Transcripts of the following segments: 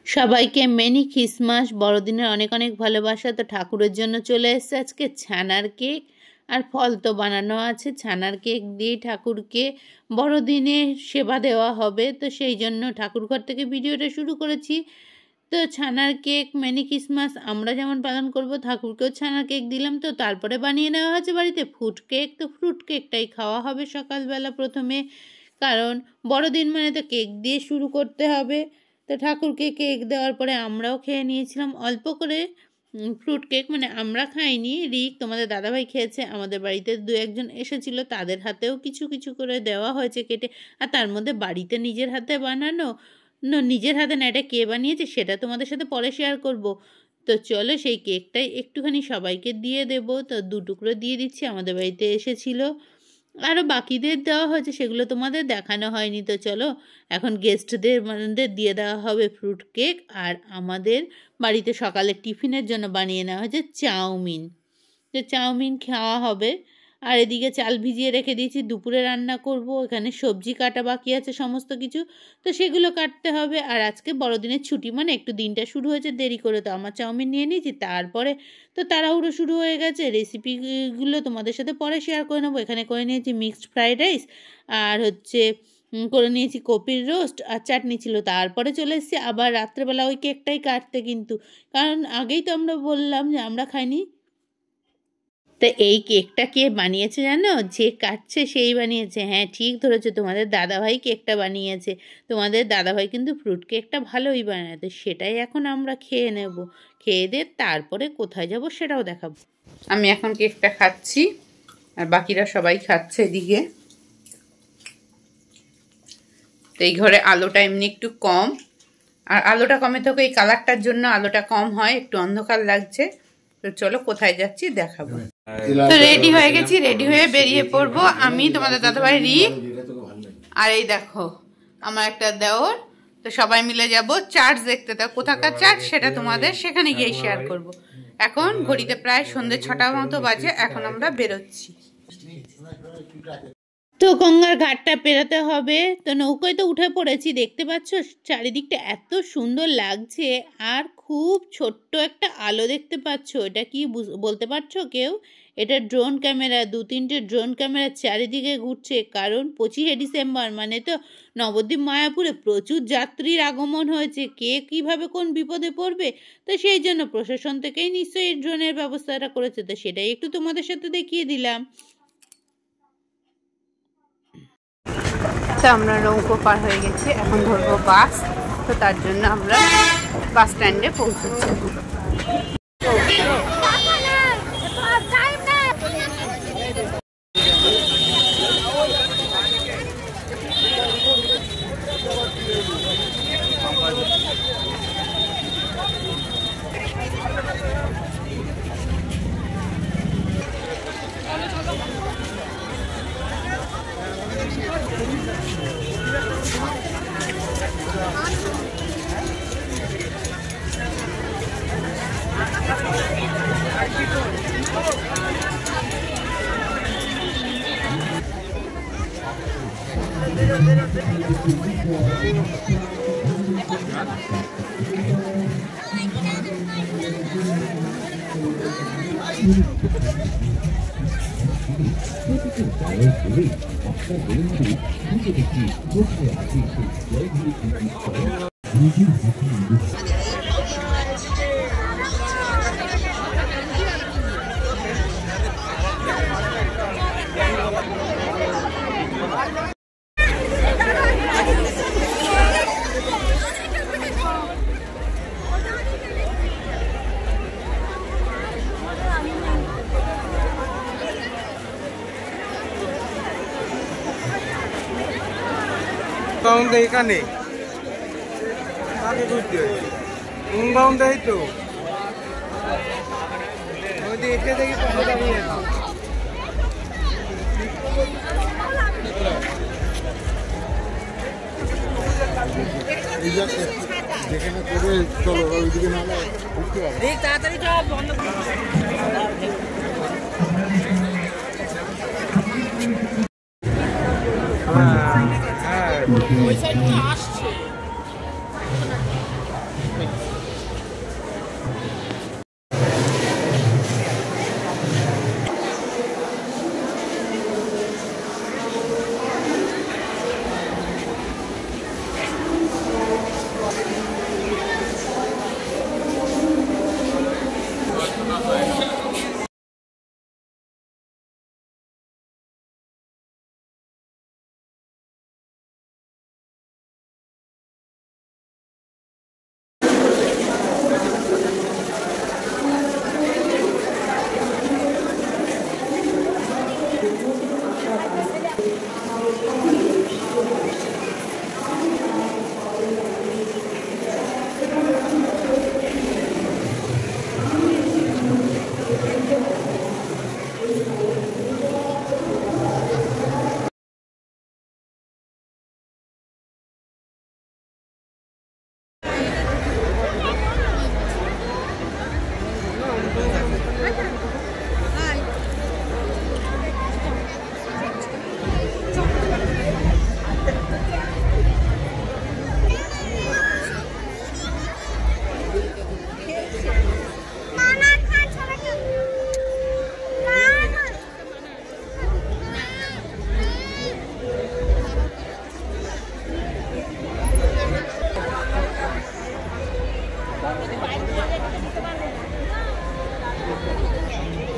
সবাইকে many Christmas, বড়দিনের অনেক অনেক ভালোবাসা। তো ঠাকুরের জন্য চলে এসেছে আজকে ছানার কেক, আর ফল তো বানানো আছে। ছানার কেক দিয়ে ঠাকুরকে বড়দিনে সেবা দেওয়া হবে, তো সেই জন্য ঠাকুরঘর থেকে ভিডিওটা শুরু করেছি। তো ছানার কেক মেনি খ্রিসমাস আমরা যেমন পালন করব, ঠাকুরকেও ছানার কেক দিলাম। তো তারপরে বানিয়ে নেওয়া হয়েছে বাড়িতে ফ্রুট কেক। তো ফ্রুট কেকটাই খাওয়া হবে সকালবেলা প্রথমে, কারণ বড়দিন মানে তো কেক দিয়ে শুরু করতে হবে। তো ঠাকুরকে কেক দেওয়ার পরে আমরাও খেয়ে নিয়েছিলাম অল্প করে ফ্রুট কেক। মানে আমরা খাইনি, রিক তোমাদের দাদাভাই খেয়েছে। আমাদের বাড়িতে দু একজন এসেছিলো, তাদের হাতেও কিছু কিছু করে দেওয়া হয়েছে কেটে। আর তার মধ্যে বাড়িতে নিজের হাতে বানানো, নিজের হাতে না, এটা কে বানিয়েছে সেটা তোমাদের সাথে পরে শেয়ার করব। তো চলো সেই কেকটাই একটুখানি সবাইকে দিয়ে দেব। তো 2 টুকরো দিয়ে দিচ্ছি, আমাদের বাড়িতে এসেছিলো। আরও বাকিদের দেওয়া হয়েছে, সেগুলো তোমাদের দেখানো হয়নি। তো চলো এখন গেস্টদের দিয়ে দেওয়া হবে ফ্রুট কেক। আর আমাদের বাড়িতে সকালে টিফিনের জন্য বানিয়ে নেওয়া হয়েছে চাউমিন। তো চাউমিন খাওয়া হবে। আর এদিকে চাল ভিজিয়ে রেখে দিয়েছি, দুপুরে রান্না করব। এখানে সবজি কাটা বাকি আছে সমস্ত কিছু, তো সেগুলো কাটতে হবে। আর আজকে বড়দিনের ছুটি, মানে একটু দিনটা শুরু হয়েছে দেরি করে। তো আমার চাউমিন নিয়ে নিয়েছি, তারপরে তো তাড়াহুড়ো শুরু হয়ে গেছে। রেসিপিগুলো তোমাদের সাথে পরে শেয়ার করে নেবো। এখানে করে নিয়েছি মিক্সড ফ্রাইড রাইস, আর করে নিয়েছি কপির রোস্ট, আর চাটনি ছিল। তারপরে চলে এসেছি আবার রাত্রেবেলা ওই কেকটাই কাটতে, কিন্তু কারণ আগেই তো আমরা বললাম যে আমরা খাইনি। তো এই কেকটা কে বানিয়েছে জানো? যে কাটছে সেই বানিয়েছে। হ্যাঁ, ঠিক ধরেছে, তোমাদের দাদাভাই কেকটা বানিয়েছে। তোমাদের দাদাভাই কিন্তু ফ্রুট কেকটা ভালোই বানায়। তো সেটাই এখন আমরা খেয়ে নেব। খেয়ে দিয়ে তারপরে কোথায় যাব সেটাও দেখাবো। আমি এখন কেকটা খাচ্ছি, আর বাকিরা সবাই খাচ্ছে এদিকে। তো এই ঘরে আলোটা এমনি একটু কম, আর আলোটা কমে থাকে এই কালারটার জন্য আলোটা কম হয়, একটু অন্ধকার লাগছে। তো চলো কোথায় যাচ্ছি দেখাবো। তো রেডি হয়ে গেছি, রেডি হয়ে বেরিয়ে পড়বো। আমি, তোমাদের দাদাভাই রিক, আর এই দেখো আমার একটা দেওর। তো সবাই মিলে যাব চার্চ দেখতে। তো কোথাকার চার্চ সেটা তোমাদের সেখানে গিয়ে শেয়ার করব। এখন ঘড়িতে প্রায় সন্ধ্যে 6টা মতো বাজে, এখন আমরা বেরোচ্ছি। তো গঙ্গার ঘাটটা পেরোতে হবে। তো নৌকোয় তো উঠে পড়েছি, দেখতে পাচ্ছ চারিদিকটা এত সুন্দর লাগছে। আর খুব ছোট্ট একটা আলো দেখতে পাচ্ছ, এটা কি বলতে পারছো কেউ? এটা ড্রোন ক্যামেরা, 2-3টে ড্রোন ক্যামেরা চারিদিকে ঘুরছে। কারণ 25শে ডিসেম্বর মানে তো নবদ্বীপ মায়াপুরে প্রচুর যাত্রীর আগমন হয়েছে। কে কিভাবে কোন বিপদে পড়বে, তো সেই জন্য প্রশাসন থেকেই নিশ্চয়ই ড্রোনের ব্যবস্থাটা করেছে। তো সেটাই একটু তোমাদের সাথে দেখিয়ে দিলাম। তো আমরা নৌকো পার হয়ে গেছি, এখন ধরবো বাস। তো তার জন্য আমরা বাস স্ট্যান্ডে পৌঁছেছি। এখানে তো দেখে দেখি যেখানে করে চলো ওইদিকে নাহলে তাড়াতাড়ি বন্ধ। ওই সাইড আসছে।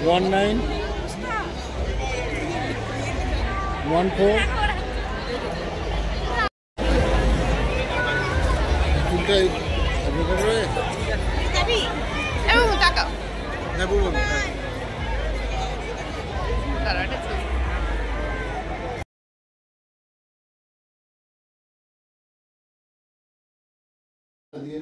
1914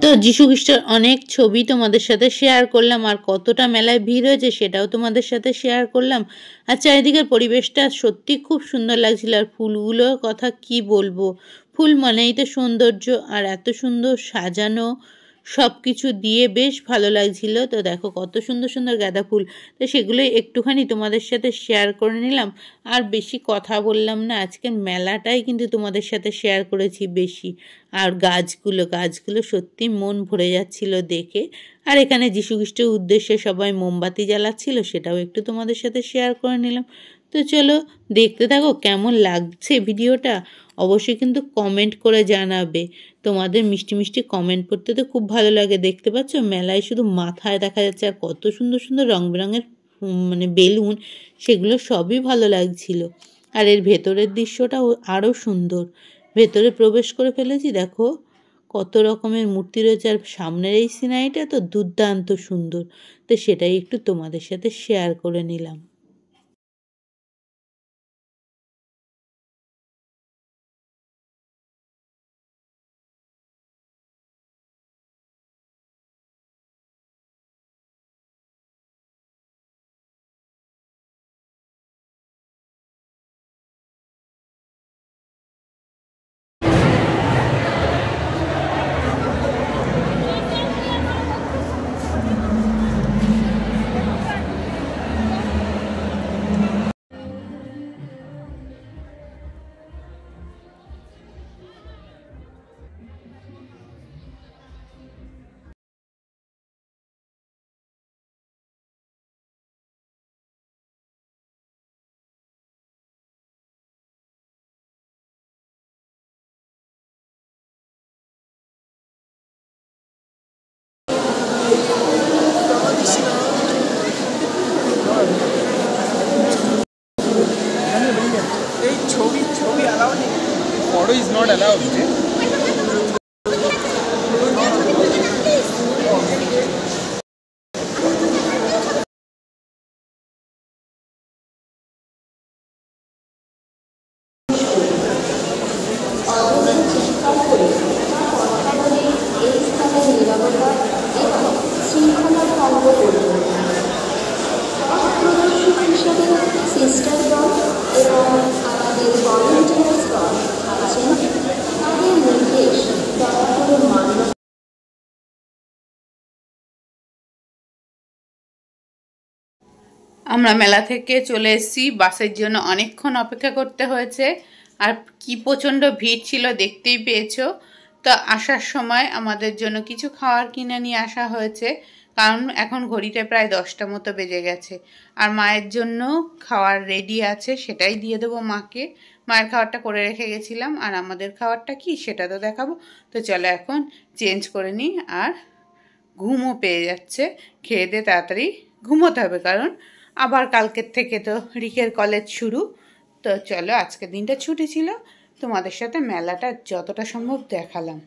তো যীশু খ্রিস্টের অনেক ছবি তোমাদের সাথে শেয়ার করলাম, আর কতটা মেলায় ভিড় হয়েছে সেটাও তোমাদের সাথে শেয়ার করলাম। আর চারিদিকের পরিবেশটা সত্যি খুব সুন্দর লাগছিল। আর ফুলগুলোর কথা কি বলবো, ফুল মানেই তো সৌন্দর্য, আর এত সুন্দর সাজানো সব কিছু দিয়ে বেশ ভালো লাগছিল। তো দেখো কত সুন্দর সুন্দর গাঁদা ফুল, তো সেগুলোই একটুখানি তোমাদের সাথে শেয়ার করে নিলাম। আর বেশি কথা বললাম না, আজকের মেলাটাই কিন্তু তোমাদের সাথে শেয়ার করেছি বেশি। আর গাছগুলো সত্যি মন ভরে যাচ্ছিল দেখে। আর এখানে যীশু খ্রিস্টের উদ্দেশ্যে সবাই মোমবাতি জ্বালাচ্ছিল, সেটাও একটু তোমাদের সাথে শেয়ার করে নিলাম। তো চলো দেখতে থাকো, কেমন লাগছে ভিডিওটা অবশ্যই কিন্তু কমেন্ট করে জানাবে। তোমাদের মিষ্টি মিষ্টি কমেন্ট পড়তে তো খুব ভালো লাগে। দেখতে পাচ্ছ মেলায় শুধু মাথায় দেখা যাচ্ছে, আর কত সুন্দর সুন্দর রং বেরঙের মানে বেলুন, সেগুলো সবই ভালো লাগছিল। আর এর ভেতরের দৃশ্যটাও আরও সুন্দর। ভেতরে প্রবেশ করে ফেলেছি, দেখো কত রকমের মূর্তি রয়েছে। আর সামনের এই সিনারিটা তো দুর্দান্ত সুন্দর, তো সেটাই একটু তোমাদের সাথে শেয়ার করে নিলাম। Photo is not allowed. আমরা মেলা থেকে চলে এসেছি, বাসের জন্য অনেকক্ষণ অপেক্ষা করতে হয়েছে। আর কি প্রচণ্ড ভিড় ছিল দেখতেই পেয়েছো। তো আসার সময় আমাদের জন্য কিছু খাওয়ার কিনে নিয়ে আসা হয়েছে, কারণ এখন ঘড়িতে প্রায় 10টা মতো বেজে গেছে। আর মায়ের জন্য খাওয়ার রেডি আছে, সেটাই দিয়ে দেবো মাকে। মায়ের খাবারটা করে রেখে গেছিলাম, আর আমাদের খাবারটা কি সেটা তো দেখাবো। তো চলো এখন চেঞ্জ করে নিই। আর ঘুমও পেয়ে যাচ্ছে, খেয়ে দিয়ে তাড়াতাড়ি ঘুমোতে হবে, কারণ আবার কালকের থেকে তো রিকের কলেজ শুরু। তো চলো আজকের দিনটা ছুটি ছিল, তোমাদের সাথে মেলাটা যতটা সম্ভব দেখালাম।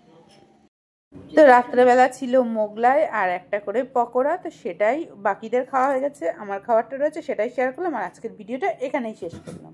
তো রাত্রেবেলা ছিল মোগলাই আর একটা করে পকোড়া, তো সেটাই বাকিদের খাওয়া হয়ে গেছে, আমার খাবারটা রয়েছে সেটাই শেয়ার করলাম। আর আজকের ভিডিওটা এখানেই শেষ করলাম।